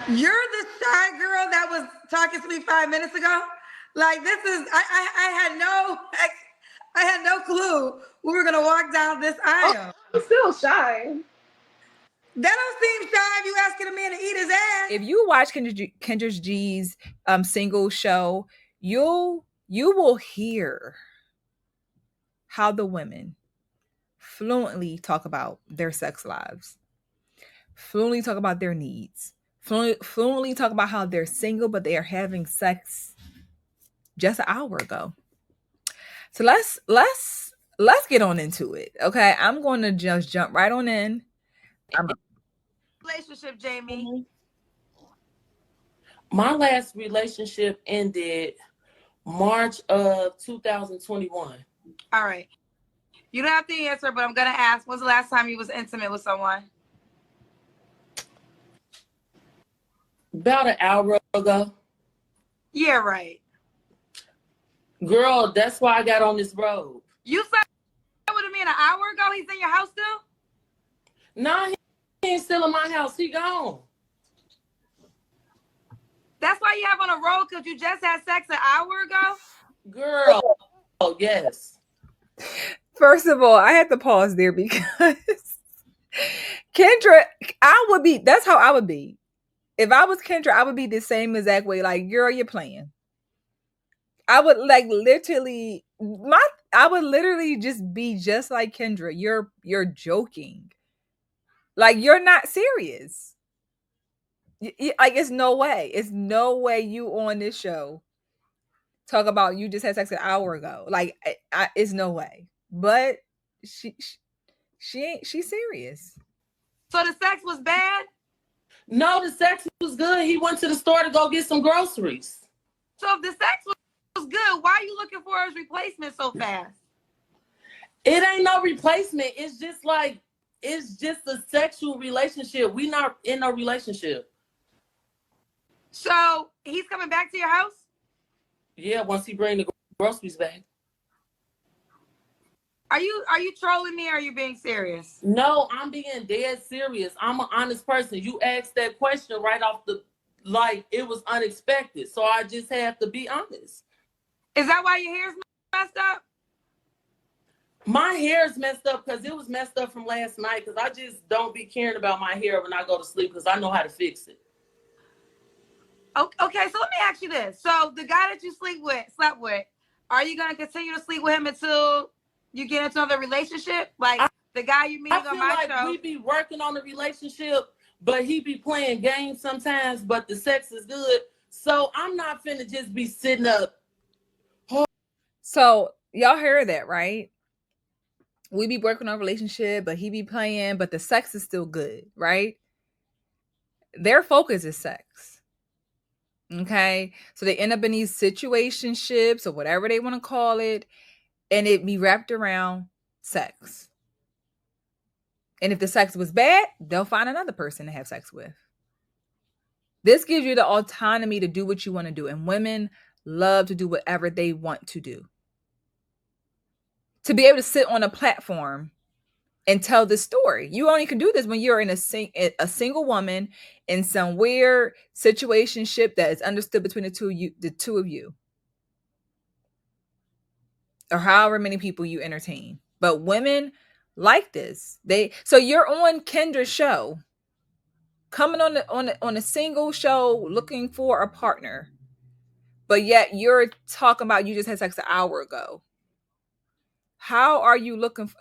You're the shy girl that was talking to me 5 minutes ago. Like this is I had no clue we were gonna walk down this aisle. I'm still shy. That don't seem shy if you asking a man to eat his ass. If you watch Kendra G's single show, you will hear how the women fluently talk about their sex lives, fluently talk about their needs, fluently talk about how they're single, but they are having sex just an hour ago. So let's get on into it. Okay. I'm going to just jump right on in. Relationship, Jamie. My last relationship ended March of 2021. All right. You don't have to answer, but I'm gonna ask, when's the last time you was intimate with someone? About an hour ago. Yeah, right. Girl, that's why I got on this road. You said with me an hour ago? He's in your house still? Nah, he ain't still in my house. He gone. That's why you have on a road, because you just had sex an hour ago? Girl, oh, yes. First of all, I had to pause there because Kendra, that's how I would be. If I was Kendra, I would be the same exact way. Like, girl, you're playing. I would I would literally just be just like Kendra. You're joking. Like, you're not serious. Like, it's no way. It's no way you on this show talk about you just had sex an hour ago. Like, it's no way. But she's serious. So the sex was bad? No, the sex was good. He went to the store to go get some groceries. So if the sex was good, why are you looking for his replacement so fast? It ain't no replacement. It's just a sexual relationship. We not in a relationship. So he's coming back to your house? Yeah, once he bring the groceries back. Are you trolling me or are you being serious? No, I'm being dead serious. I'm an honest person. You asked that question right off it was unexpected. So I just have to be honest. Is that why your hair's messed up? My hair's messed up because it was messed up from last night, because I just don't be caring about my hair when I go to sleep because I know how to fix it. Okay, so let me ask you this. So the guy that you slept with, are you going to continue to sleep with him until you get into another relationship? Like the guy you meeting on my show? We be working on the relationship, but he be playing games sometimes, but the sex is good. So I'm not finna just be sitting up. So y'all hear that, right? We be working on a relationship, but he be playing, but the sex is still good, right? Their focus is sex. Okay. So they end up in these situationships or whatever they want to call it, and it be wrapped around sex. And if the sex was bad, they'll find another person to have sex with. This gives you the autonomy to do what you want to do. And women love to do whatever they want to do. To be able to sit on a platform and tell this story. You only can do this when you're in a single woman in some weird situationship that is understood between the two of you. Or however many people you entertain. But women like this. So you're on Kendra's show, coming on a single show looking for a partner, but yet you're talking about you just had sex an hour ago. How are you looking for?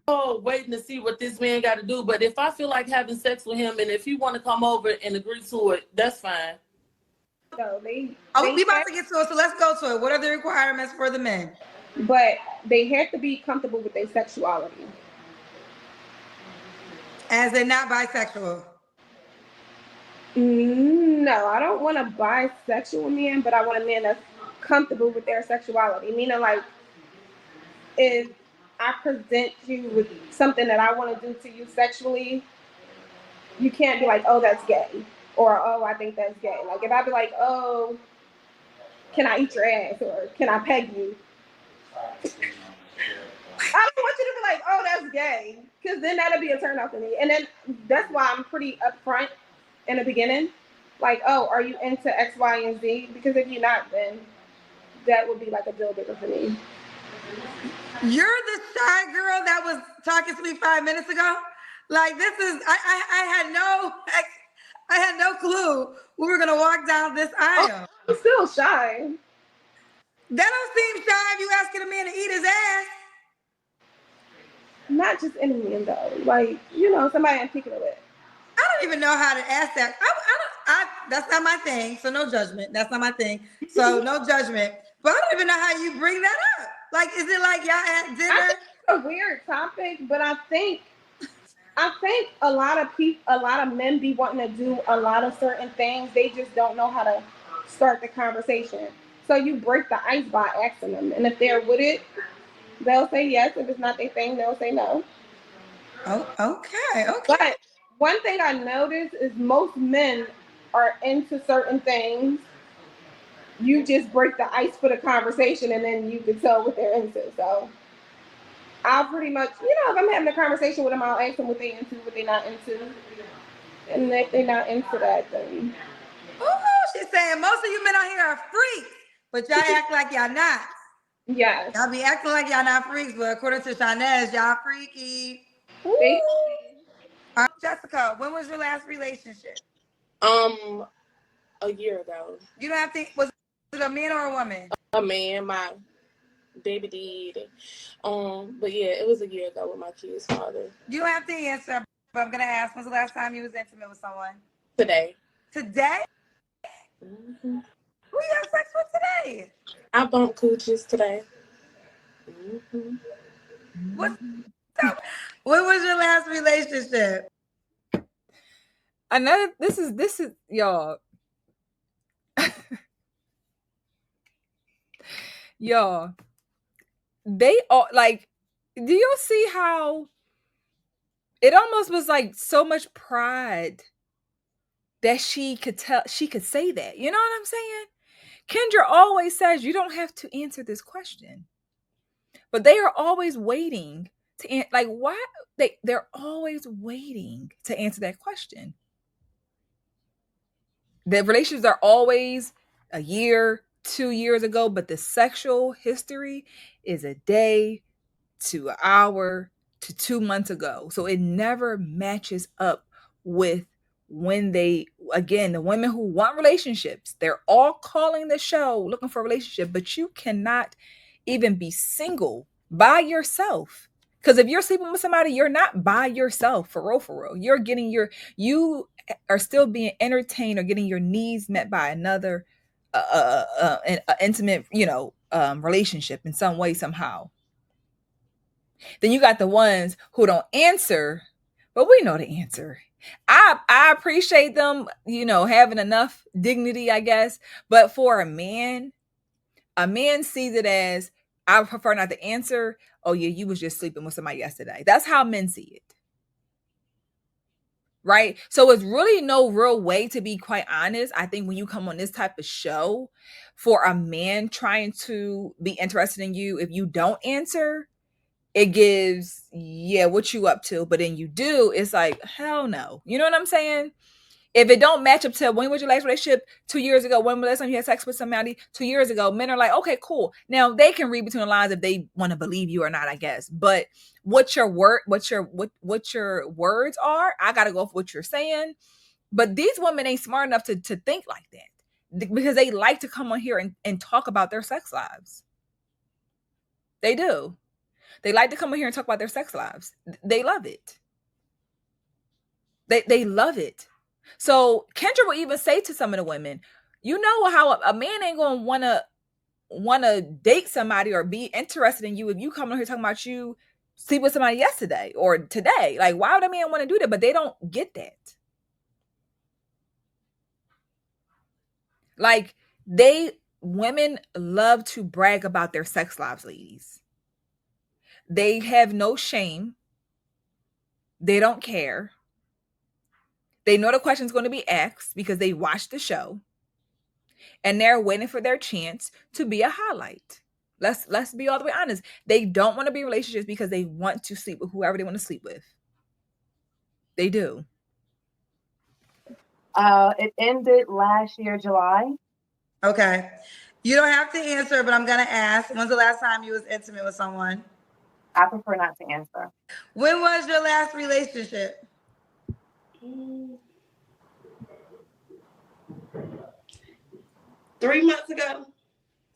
Oh, waiting to see what this man got to do. But if I feel like having sex with him, and if he want to come over and agree to it, that's fine. So we about to get to it, so let's go to it. What are the requirements for the men? But they have to be comfortable with their sexuality. As they're not bisexual. No, I don't want a bisexual man, but I want a man that's comfortable with their sexuality. Meaning, like, if I present you with something that I want to do to you sexually, you can't be like, oh, that's gay. Or, oh, I think that's gay. Like, if I be like, oh, can I eat your ass? Or can I peg you? I don't want you to be like, oh, that's gay, because then that'll be a turn off to me. And then that's why I'm pretty upfront in the beginning. Like, oh, are you into X, Y, and Z? Because if you're not, then that would be like a deal breaker for me. You're the shy girl that was talking to me 5 minutes ago. Like this is I had no clue we were gonna walk down this aisle. I'm still shy. That don't seem shy if you asking a man to eat his ass. Not just any man though. Like, somebody I'm picking with. I don't even know how to ask that. That's not my thing. So no judgment. That's not my thing. So no judgment. But I don't even know how you bring that up. Like, is it like y'all at dinner? I think it's a weird topic, but I think a lot of men be wanting to do a lot of certain things. They just don't know how to start the conversation. So you break the ice by asking them, and if they're with it, they'll say yes. If it's not their thing, they'll say no. Oh, okay. But one thing I noticed is most men are into certain things. You just break the ice for the conversation, and then you can tell what they're into. So I'll pretty much, if I'm having a conversation with them, I'll ask them what they into, what they're not into. And if they're not into that, then... Oh, she's saying most of you men out here are freaks, but y'all act like y'all not. Yes. Y'all be acting like y'all not freaks, but according to Shanez, y'all freaky. Jessica, when was your last relationship? A year ago. You don't have to. Was it a man or a woman? A man, my baby did. But yeah, it was a year ago with my kid's father. You don't have to answer, but I'm gonna ask. When's the last time you was intimate with someone? Today. Today? Mm-hmm. Who you have sex with today? I bumped coochies today. Mm-hmm. What's up? When was your last relationship? This is y'all. Y'all, they all like, do you see how it almost was like so much pride that she could say that? You know what I'm saying? Kendra always says you don't have to answer this question, but they are always waiting to like, why they're always waiting to answer that question. The relationships are always a year, 2 years ago, but the sexual history is a day to an hour to 2 months ago. So it never matches up with when the women who want relationships, they're all calling the show looking for a relationship, but you cannot even be single by yourself. Because if you're sleeping with somebody, you're not by yourself for real. You are still being entertained or getting your needs met by another an intimate, relationship in some way, somehow. Then you got the ones who don't answer, but we know the answer. I appreciate them, having enough dignity, I guess. But for a man sees it as, I prefer not to answer. Oh yeah, you was just sleeping with somebody yesterday. That's how men see it. Right? So it's really no real way, to be quite honest. I think when you come on this type of show, for a man trying to be interested in you, if you don't answer, it gives, yeah, what you up to? But then you do, it's like, hell no. You know what I'm saying? If it don't match up to when was your last relationship 2 years ago, when was the last time you had sex with somebody 2 years ago, men are like, okay, cool. Now they can read between the lines if they want to believe you or not, I guess. But what your words are, I gotta go for what you're saying. But these women ain't smart enough to think like that, because they like to come on here and talk about their sex lives. They do. They like to come in here and talk about their sex lives. They love it. They love it. So Kendra will even say to some of the women, you know how a man ain't gonna wanna date somebody or be interested in you if you come in here talking about you sleep with somebody yesterday or today. Like, why would a man want to do that? But they don't get that. Like, women love to brag about their sex lives, ladies. They have no shame. They don't care. They know the question's going to be asked because they watched the show, and they're waiting for their chance to be a highlight. Let's be all the way honest. They don't want to be in relationships because they want to sleep with whoever they want to sleep with. They do. It ended last year, July. Okay. You don't have to answer, but I'm gonna ask. When's the last time you was intimate with someone? I prefer not to answer. When was your last relationship? 3 months ago.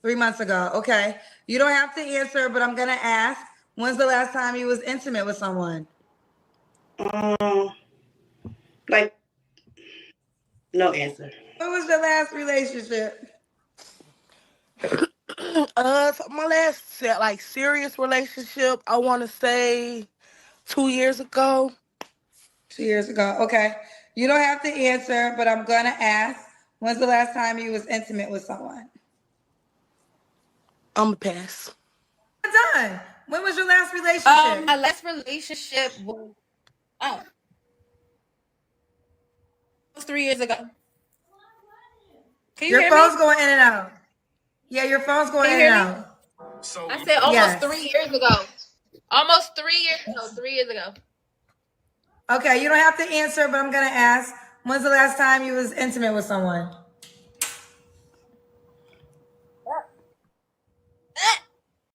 3 months ago. Okay. You don't have to answer, but I'm gonna ask. When's the last time you was intimate with someone? Like, no answer. When was your last relationship? So my last like serious relationship, I want to say 2 years ago. 2 years ago. Okay. You don't have to answer, but I'm gonna ask. When's the last time you was intimate with someone? I'm a pass. Done. When was your last relationship? My last relationship was 3 years ago. Can you Your hear phone's me? going in and out. Yeah, your phone's going Can in you and hear me? out. I said almost Yes. 3 years ago. Almost 3 years ago. 3 years ago. Okay, you don't have to answer, but I'm gonna ask. When's the last time you was intimate with someone?